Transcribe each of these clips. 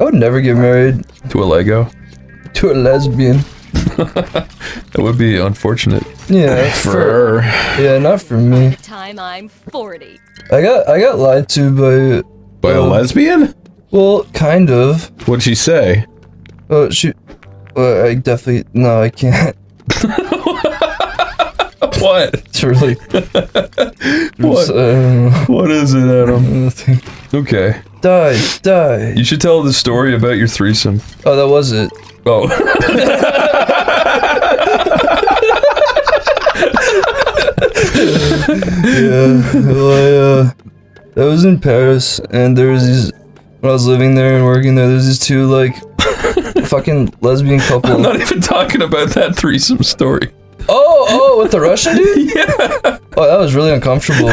I would never get married To a Lego? to a lesbian. That would be unfortunate. Yeah, For her. Yeah, not for me. Time I'm 40. I got lied to by a lesbian? Well, kind of. What'd she say? Oh, I definitely no, I can't. What? It's really. What is it, Adam? Nothing. Okay. Die. You should tell the story about your threesome. Oh, that was it. Oh. Yeah, well, I was in Paris, and there was these. When I was living there and working there, there's these two like fucking lesbian couple. I'm not even talking about that threesome story. Oh, with the Russian dude? Yeah. Oh, that was really uncomfortable.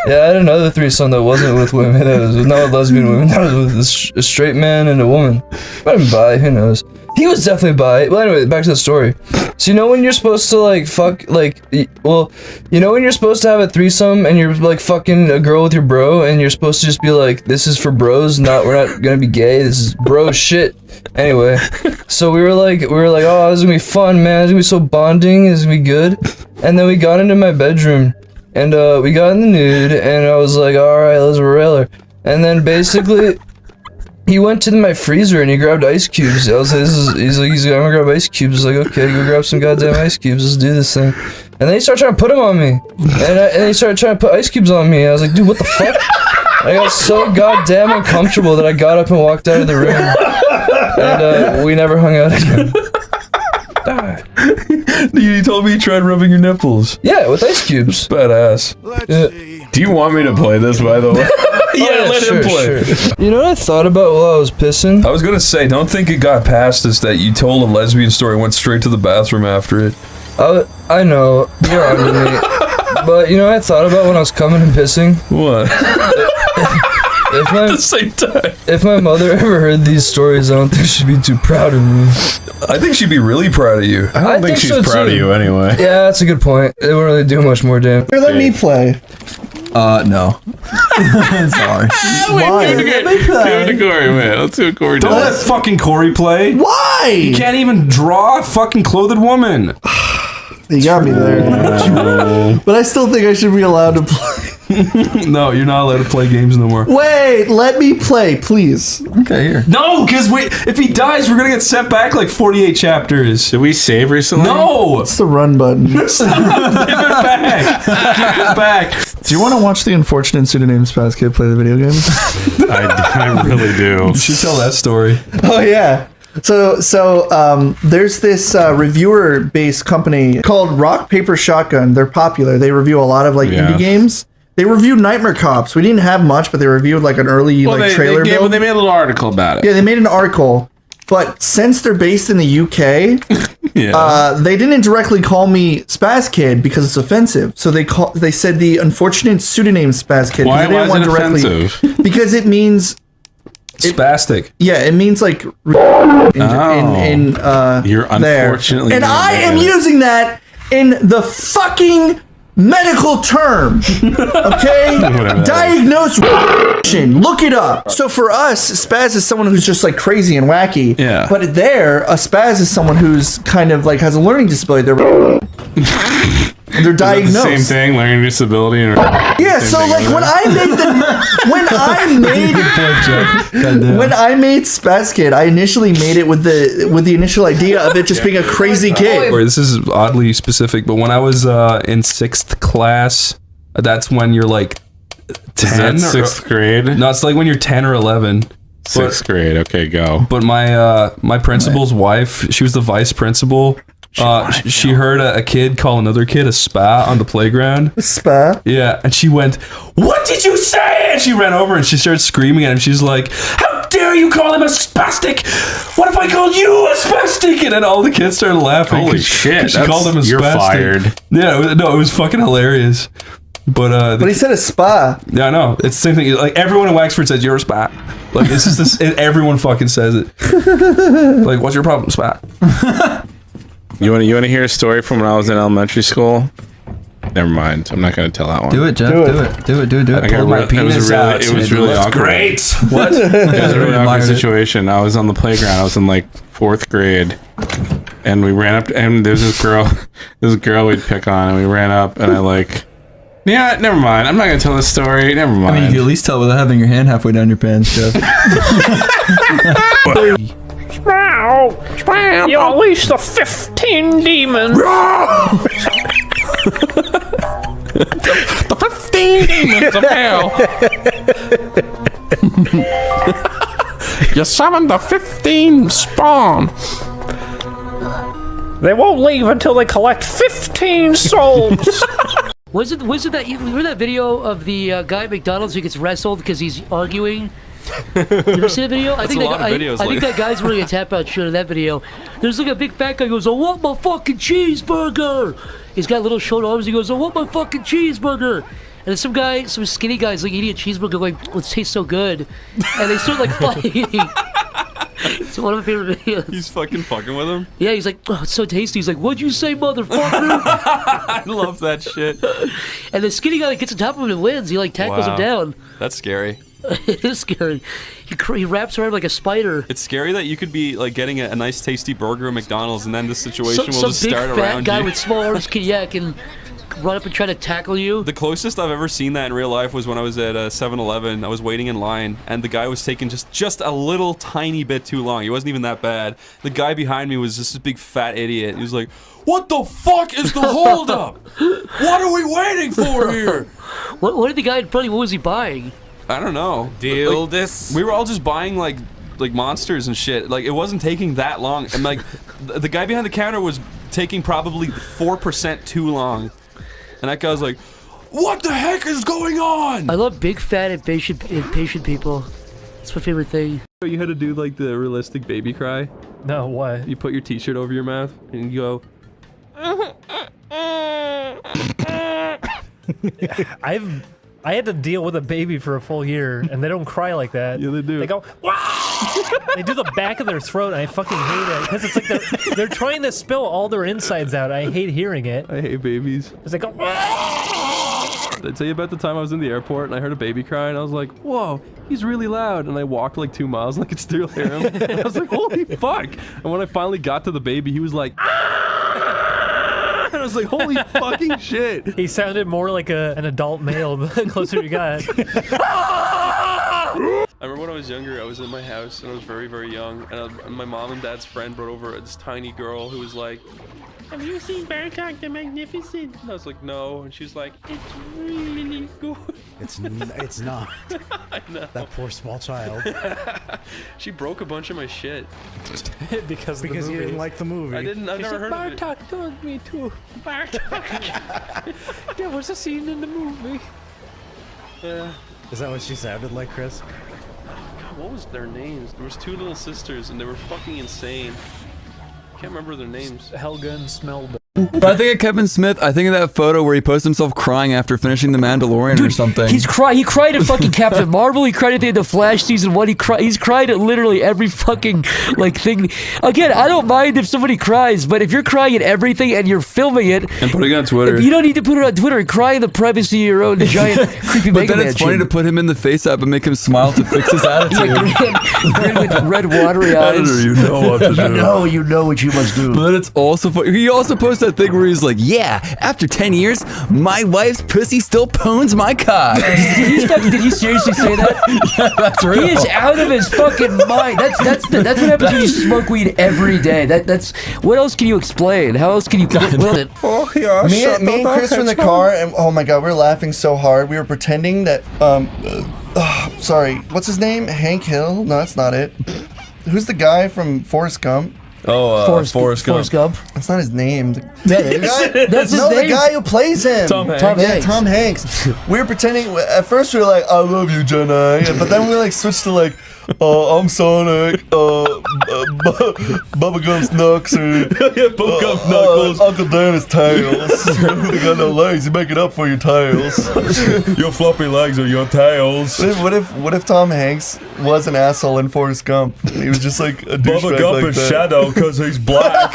Yeah, I had another threesome that wasn't with women. It was not with lesbian women. That was with a straight man and a woman. Might have been bi, who knows? He was definitely bi. Well, anyway, back to the story. So you know when you're supposed to like fuck you know when you're supposed to have a threesome and you're like fucking a girl with your bro and you're supposed to just be like, this is for bros, we're not gonna be gay. This is bro shit. Anyway, so we were like, oh, this is gonna be fun, man. It's gonna be so bonding. It's gonna be good. And then we got into my bedroom. And we got in the nude, and I was like, alright, let's rail her. And then basically, he went to my freezer and he grabbed ice cubes. I was like, he's gonna grab ice cubes. I was like, okay, go grab some goddamn ice cubes, let's do this thing. And then he started trying to put them on me. And he started trying to put ice cubes on me. I was like, dude, what the fuck? I got so goddamn uncomfortable that I got up and walked out of the room. And we never hung out again. You told me you tried rubbing your nipples. Yeah, with ice cubes. Badass. Yeah. Do you want me to play this, by the way? Yeah, let him play. Sure. You know what I thought about while I was pissing? I was gonna say, don't think it got past us that you told a lesbian story and went straight to the bathroom after it. I know, you're on to me. But you know what I thought about when I was coming and pissing? What? At the same time. If my mother ever heard these stories, I don't think she'd be too proud of me. I think she'd be really proud of you. I don't think she's so proud of you anyway. Yeah, that's a good point. It won't really do much more damage. Here, let me play. No. Sorry. Why? Let me play. Corey, man. Let's see what Corey Don't let fucking Corey play. Why? You can't even draw a fucking clothed woman. You got me there. But I still think I should be allowed to play. No, you're not allowed to play games no more. Wait, let me play, please. Okay, here. No, because if he dies, we're gonna get sent back like 48 chapters. Did we save recently? No! It's the run button. Give it back! Give it back! Do you want to watch the unfortunate pseudonym Spaz Kid play the video game? I really do. You should tell that story. Oh, yeah. So there's this reviewer-based company called Rock Paper Shotgun. They're popular. They review a lot of like indie games. They reviewed Nightmare Cops. We didn't have much, but they reviewed like an early trailer build. They made a little article about it. Yeah, they made an article. But since they're based in the UK, they didn't directly call me Spaz Kid because it's offensive. So they said the unfortunate pseudonym Spaz Kid. Why is it offensive? Because it means spastic. Yeah, it means like you're unfortunately there. And I am using that in the fucking medical term. Okay? Diagnose look it up. So for us, spaz is someone who's just like crazy and wacky. Yeah. But there, a spaz is someone who's kind of like has a learning disability. They're diagnosed. The same thing, learning disability. Yeah, so like when I made Spaz Kid, I initially made it with the initial idea of it just being a crazy kid. This is oddly specific, but when I was in 6th class, that's when you're like 10. Is that 6th grade? No, it's like when you're 10 or 11. 6th grade. Okay, go. But my principal's wife, she was the vice principal. She heard a kid call another kid a spa on the playground. Spa? Yeah, and she went, "What did you say?" And she ran over and she started screaming at him. She's like, "How dare you call him a spastic? What if I called you a spastic?" And then all the kids started laughing. Holy shit! She called him a you're spastic. Fired. Yeah, it was fucking hilarious. But he said a spa. Yeah, I know. It's the same thing. Like everyone in Wexford says you're a spa. Like it's just this. Everyone fucking says it. Like, what's your problem, spa? You want to hear a story from when I was in elementary school? Never mind. I'm not gonna tell that one. Do it, Jeff. Do it. I got my penis out. It was really awkward. Great. What? It was a really awkward Admired it. situation. I was on the playground. I was in like 4th grade, and we ran up, and there's this girl we'd pick on, and we ran up, and I like, yeah, never mind. I'm not gonna tell this story. Never mind. I mean, you can at least tell without having your hand halfway down your pants, Jeff. You unleash the 15 demons. The 15 demons of hell. You summoned the 15 spawn. They won't leave until they collect 15 souls. Was it that you remember that video of the guy at McDonald's who gets wrestled because he's arguing? You ever see the video? I think that guy's really a tap out shit in that video. There's like a big fat guy who goes, "I want my fucking cheeseburger." He's got little short arms. He goes, "I want my fucking cheeseburger." And then some skinny guy's like eating a cheeseburger, like, "It tastes so good," and they start like fighting. It's one of my favorite videos. He's fucking fucking with him. Yeah, he's like, "Oh, it's so tasty." He's like, "What'd you say, motherfucker?" I love that shit. And the skinny guy gets on top of him and wins. He like tackles him down. That's scary. It is scary. He wraps around like a spider. It's scary that you could be like getting a nice tasty burger at McDonald's, and then this situation will Some just big start fat around guy you. with small arms can run up and try to tackle you. The closest I've ever seen that in real life was when I was at 7-Eleven. I was waiting in line, and the guy was taking just a little tiny bit too long. He wasn't even that bad. The guy behind me was just a big fat idiot. He was like, "What the fuck is the holdup? What are we waiting for here?" What did the guy in front of you, what was he buying? I don't know. Deal Like, this. we were all just buying like monsters and shit. Like, it wasn't taking that long. And like the guy behind the counter was taking probably 4% too long. And that guy was like, "What the heck is going on?" I love big fat impatient people. It's my favorite thing. You had to do like the realistic baby cry. No, what? You put your t-shirt over your mouth and you go, I had to deal with a baby for a full year, and they don't cry like that. Yeah, they do. They go, "Wow!" They do the back of their throat, and I fucking hate it because it's like they're trying to spill all their insides out. I hate hearing it. "I hate babies." Because they go, "Wow!" Did I tell you about the time I was in the airport and I heard a baby cry and I was like, "Whoa, he's really loud." And I walked like 2 miles and I could still hear him. And I was like, "Holy fuck." And when I finally got to the baby, he was like, and I was like, "Holy fucking shit." He sounded more like an adult male the closer you got. I remember when I was younger, I was in my house and I was very, very young, and my mom and dad's friend brought over this tiny girl who was like, "Have you seen Bartok the Magnificent?" And I was like, "No," and she's like, "It's really good." It's not. I know. That poor small child. She broke a bunch of my shit. because Because you didn't like the movie. I've never heard of it. Bartok told me to. Bartok. There was a scene in the movie. Yeah. Is that what she sounded like, Chris? God, what was their names? There was 2 little sisters and they were fucking insane. Can't remember their names. Helga and Smelda. But I think of Kevin Smith, I think of that photo where he posted himself crying after finishing The Mandalorian or something. He cried at fucking Captain Marvel. He cried at the end of Flash season 1. He's cried at literally every fucking like thing. Again, I don't mind if somebody cries, but if you're crying at everything and you're filming it and putting it on Twitter. You don't need to put it on Twitter and cry in the privacy of your own giant creepy But Mega then it's Mansion. funny to put him in the face app and make him smile to fix his attitude. Grin with red watery eyes. You know what to do. You know what you must do. But it's also funny. He also posted that thing where he's like, "Yeah, after 10 years, my wife's pussy still pones my cock." Did he seriously say that? Yeah, that's real. He is out of his fucking mind. That's what happens when you smoke weed every day. That's what else can you explain? How else can you put it? Oh yeah. Me and Chris were in the car, and oh my god, we were laughing so hard. We were pretending that sorry, what's his name? Hank Hill? No, that's not it. Who's the guy from Forrest Gump? Forrest Gump. That's not his name. That's his No, name. the guy who plays him. Tom Hanks. Yeah, Tom Hanks. We were pretending. At first, we were like, "I love you, Jenna," but then we like switched to like, "I'm Sonic, Bubba Gump's Knucks, or Bubblegum Knuckles. Uncle Dennis Tails." You got no legs. You make it up for your tails. Your floppy legs are your tails. What if Tom Hanks was an asshole in Forrest Gump? He was just like a douchebag like that. Shadow because he's black.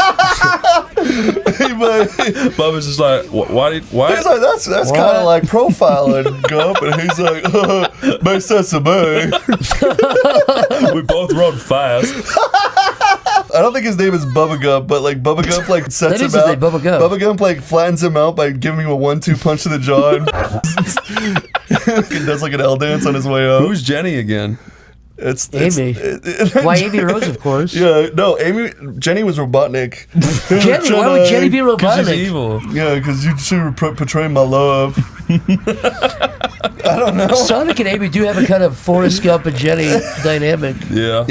Bubba's just like, why? He's like, that's kind of like profiling Gump, and he's like, makes sense to me. We both run fast. I don't think his name is Bubba Gump, but like Bubba Gump like sets him out. Bubba Gump. Bubba Gump like flattens him out by giving him a 1-2 punch to the jaw. And he does like an L dance on his way out. Who's Jenny again? It's Amy. Why Amy Rose, of course. Yeah, no, Jenny was Robotnik. Jenny, why would Jenny be Robotnik? She's evil. Yeah, because you two were portraying my love. I don't know. Sonic and Amy do have a kind of Forrest Gump and Jenny dynamic. Yeah.